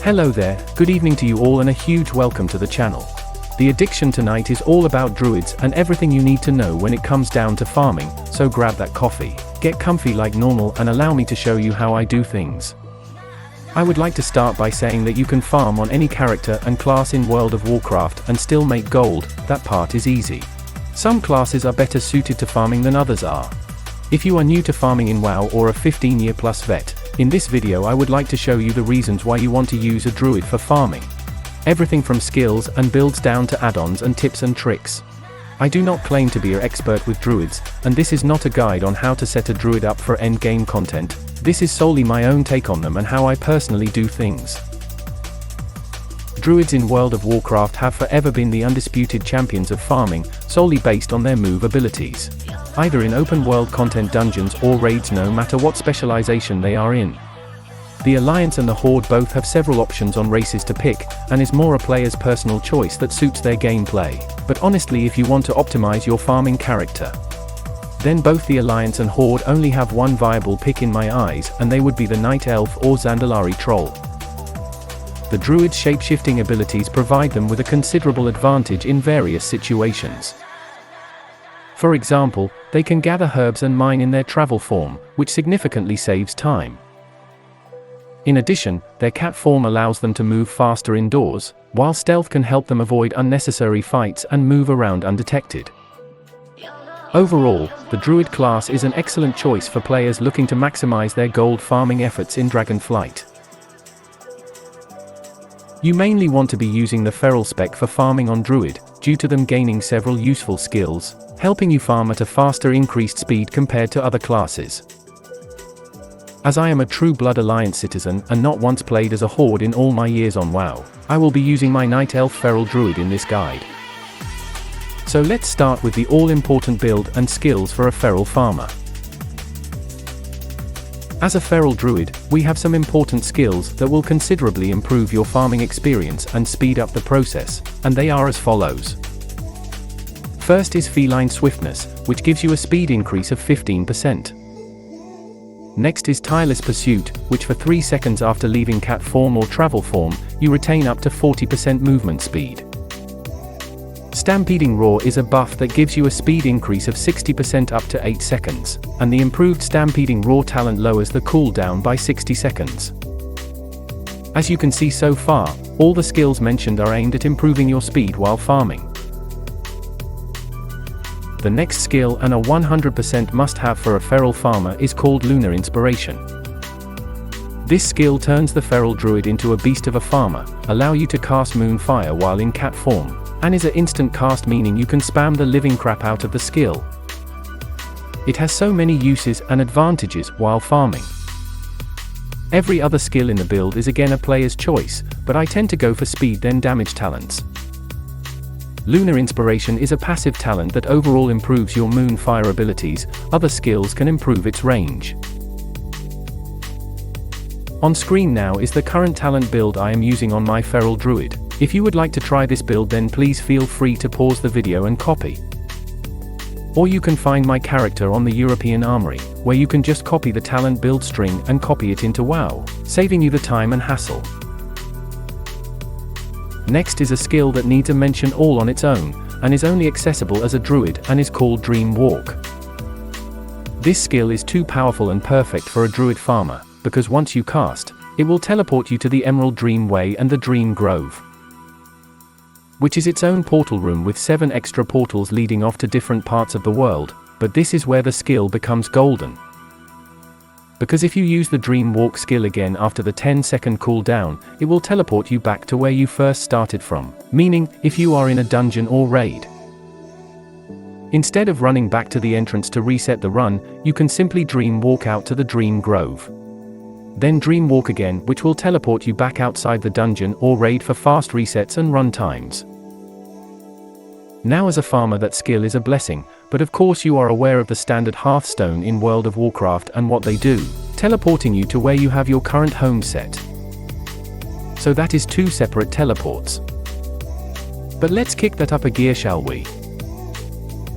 Hello there, good evening to you all and a huge welcome to the channel. The addiction tonight is all about druids and everything you need to know when it comes down to farming, so grab that coffee, get comfy like normal and allow me to show you how I do things. I would like to start by saying that you can farm on any character and class in World of Warcraft and still make gold, that part is easy. Some classes are better suited to farming than others are. If you are new to farming in WoW or a 15-year plus vet, in this video I would like to show you the reasons why you want to use a druid for farming. Everything from skills and builds down to add-ons and tips and tricks. I do not claim to be an expert with druids, and this is not a guide on how to set a druid up for endgame content. This is solely my own take on them and how I personally do things. Druids in World of Warcraft have forever been the undisputed champions of farming, solely based on their move abilities. Either in open world content dungeons or raids, no matter what specialization they are in. The Alliance and the Horde both have several options on races to pick, and is more a player's personal choice that suits their gameplay. But honestly, if you want to optimize your farming character, then both the Alliance and Horde only have one viable pick in my eyes, and they would be the Night Elf or Zandalari Troll. The Druid's shape-shifting abilities provide them with a considerable advantage in various situations. For example, they can gather herbs and mine in their travel form, which significantly saves time. In addition, their cat form allows them to move faster indoors, while stealth can help them avoid unnecessary fights and move around undetected. Overall, the Druid class is an excellent choice for players looking to maximize their gold farming efforts in Dragonflight. You mainly want to be using the Feral spec for farming on Druid, due to them gaining several useful skills, helping you farm at a faster increased speed compared to other classes. As I am a true Blood Alliance citizen and not once played as a Horde in all my years on WoW, I will be using my Night Elf Feral Druid in this guide. So let's start with the all-important build and skills for a Feral farmer. As a Feral Druid, we have some important skills that will considerably improve your farming experience and speed up the process, and they are as follows. First is Feline Swiftness, which gives you a speed increase of 15%. Next is Tireless Pursuit, which for 3 seconds after leaving cat form or travel form, you retain up to 40% movement speed. Stampeding Roar is a buff that gives you a speed increase of 60% up to 8 seconds, and the improved Stampeding Roar talent lowers the cooldown by 60 seconds. As you can see so far, all the skills mentioned are aimed at improving your speed while farming. The next skill, and a 100% must-have for a Feral farmer, is called Lunar Inspiration. This skill turns the Feral Druid into a beast of a farmer, allow you to cast Moonfire while in cat form, and is an instant cast, meaning you can spam the living crap out of the skill. It has so many uses and advantages while farming. Every other skill in the build is again a player's choice, but I tend to go for speed then damage talents. Lunar Inspiration is a passive talent that overall improves your Moonfire abilities, other skills can improve its range. On screen now is the current talent build I am using on my Feral Druid. If you would like to try this build, then please feel free to pause the video and copy. Or you can find my character on the European Armory, where you can just copy the talent build string and copy it into WoW, saving you the time and hassle. Next is a skill that needs a mention all on its own, and is only accessible as a druid, and is called Dream Walk. This skill is too powerful and perfect for a druid farmer, because once you cast, it will teleport you to the Emerald Dream Way and the Dream Grove, which is its own portal room with 7 extra portals leading off to different parts of the world, but this is where the skill becomes golden. Because if you use the Dream Walk skill again after the 10-second cooldown, it will teleport you back to where you first started from, meaning, if you are in a dungeon or raid, instead of running back to the entrance to reset the run, you can simply Dream Walk out to the Dream Grove. Then Dream Walk again, which will teleport you back outside the dungeon or raid for fast resets and run times. Now as a farmer, that skill is a blessing, but of course you are aware of the standard Hearth Stone in World of Warcraft and what they do, teleporting you to where you have your current home set. So that is 2 separate teleports. But let's kick that up a gear, shall we?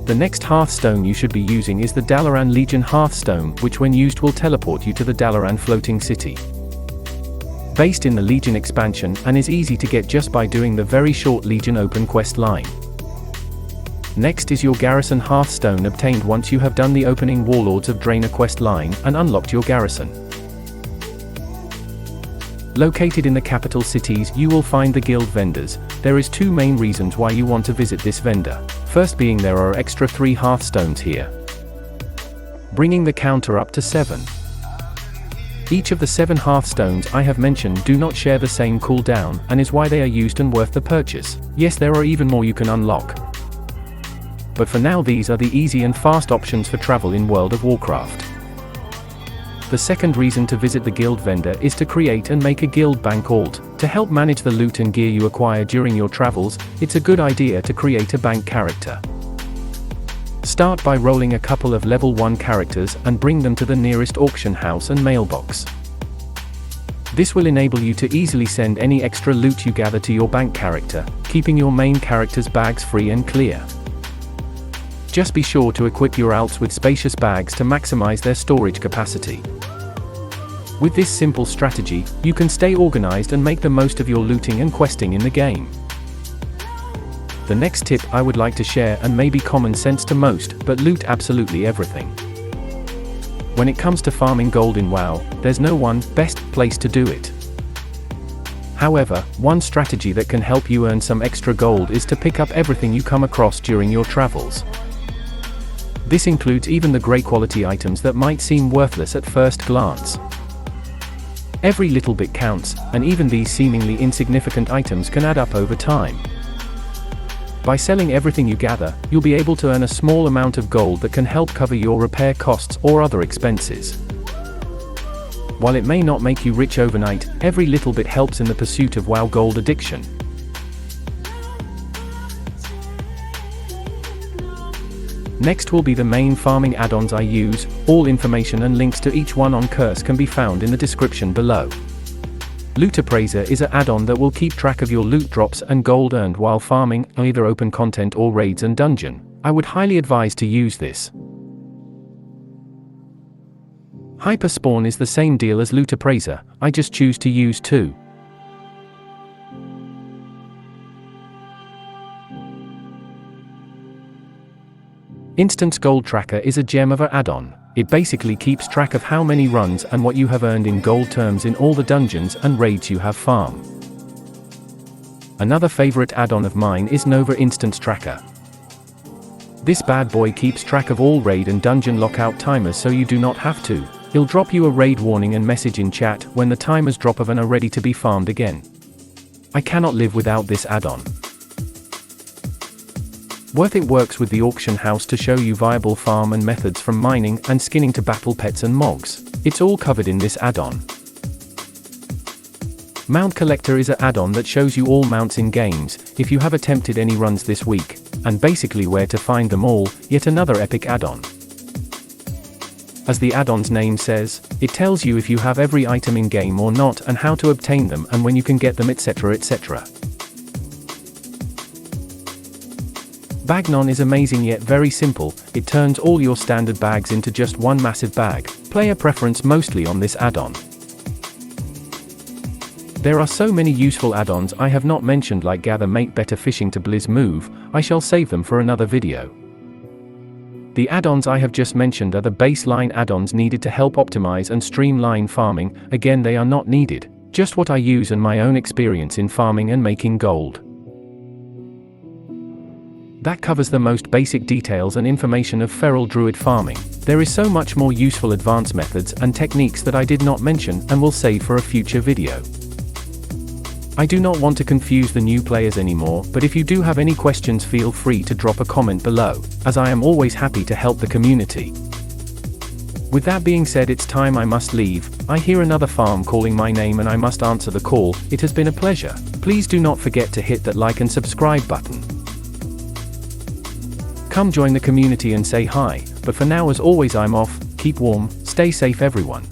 The next Hearth Stone you should be using is the Dalaran Legion Hearth Stone, which when used will teleport you to the Dalaran floating city. based in the Legion expansion and is easy to get just by doing the very short Legion open quest line. Next is your garrison Hearth Stone, obtained once you have done the opening Warlords of Draenor quest line and unlocked your garrison. Located in the capital cities, you will find the guild vendors. There is two main reasons why you want to visit this vendor. First being there are extra 3 Hearth Stones here, bringing the counter up to 7. Each of the 7 Hearth Stones I have mentioned do not share the same cooldown, and is why they are used and worth the purchase. Yes, there are even more you can unlock, but for now these are the easy and fast options for travel in World of Warcraft. The second reason to visit the guild vendor is to create and make a guild bank alt. To help manage the loot and gear you acquire during your travels, it's a good idea to create a bank character. Start by rolling a couple of level 1 characters and bring them to the nearest auction house and mailbox. This will enable you to easily send any extra loot you gather to your bank character, keeping your main character's bags free and clear. Just be sure to equip your alts with spacious bags to maximize their storage capacity. With this simple strategy, you can stay organized and make the most of your looting and questing in the game. The next tip I would like to share, and may be common sense to most, but loot absolutely everything. When it comes to farming gold in WoW, there's no one best place to do it. However, one strategy that can help you earn some extra gold is to pick up everything you come across during your travels. This includes even the great quality items that might seem worthless at first glance. Every little bit counts, and even these seemingly insignificant items can add up over time. By selling everything you gather, you'll be able to earn a small amount of gold that can help cover your repair costs or other expenses. While it may not make you rich overnight, every little bit helps in the pursuit of WoW gold addiction. Next will be the main farming add-ons I use. All information and links to each one on Curse can be found in the description below. Loot Appraiser is an add-on that will keep track of your loot drops and gold earned while farming, either open content or raids and dungeon. I would highly advise to use this. Hyperspawn is the same deal as Loot Appraiser, I just choose to use 2. Instance Gold Tracker is a gem of an add-on. It basically keeps track of how many runs and what you have earned in gold terms in all the dungeons and raids you have farmed. Another favorite add-on of mine is Nova Instance Tracker. This bad boy keeps track of all raid and dungeon lockout timers so you do not have to. He'll drop you a raid warning and message in chat when the timers drop off and are ready to be farmed again. I cannot live without this add-on. It works with the auction house to show you viable farm and methods from mining and skinning to battle pets and mogs. It's all covered in this add-on. Mount Collector is an add-on that shows you all mounts in games, if you have attempted any runs this week, and basically where to find them all. Yet another epic add-on. As the add-on's name says, it tells you if you have every item in game or not, and how to obtain them and when you can get them, etc, etc. Bagnon is amazing yet very simple. It turns all your standard bags into just one massive bag. Player preference mostly on this add-on. There are so many useful add-ons I have not mentioned, like Gather Mate, Better Fishing to Blizz Move. I shall save them for another video. The add-ons I have just mentioned are the baseline add-ons needed to help optimize and streamline farming. Again, they are not needed, just what I use and my own experience in farming and making gold. That covers the most basic details and information of feral druid farming. There is so much more useful advanced methods and techniques that I did not mention and will save for a future video. I do not want to confuse the new players anymore, but if you do have any questions, feel free to drop a comment below, as I am always happy to help the community. With that being said, it's time I must leave. I hear another farm calling my name and I must answer the call. It has been a pleasure. Please do not forget to hit that like and subscribe button. Come join the community and say hi, but for now, as always, I'm off. Keep warm, stay safe everyone.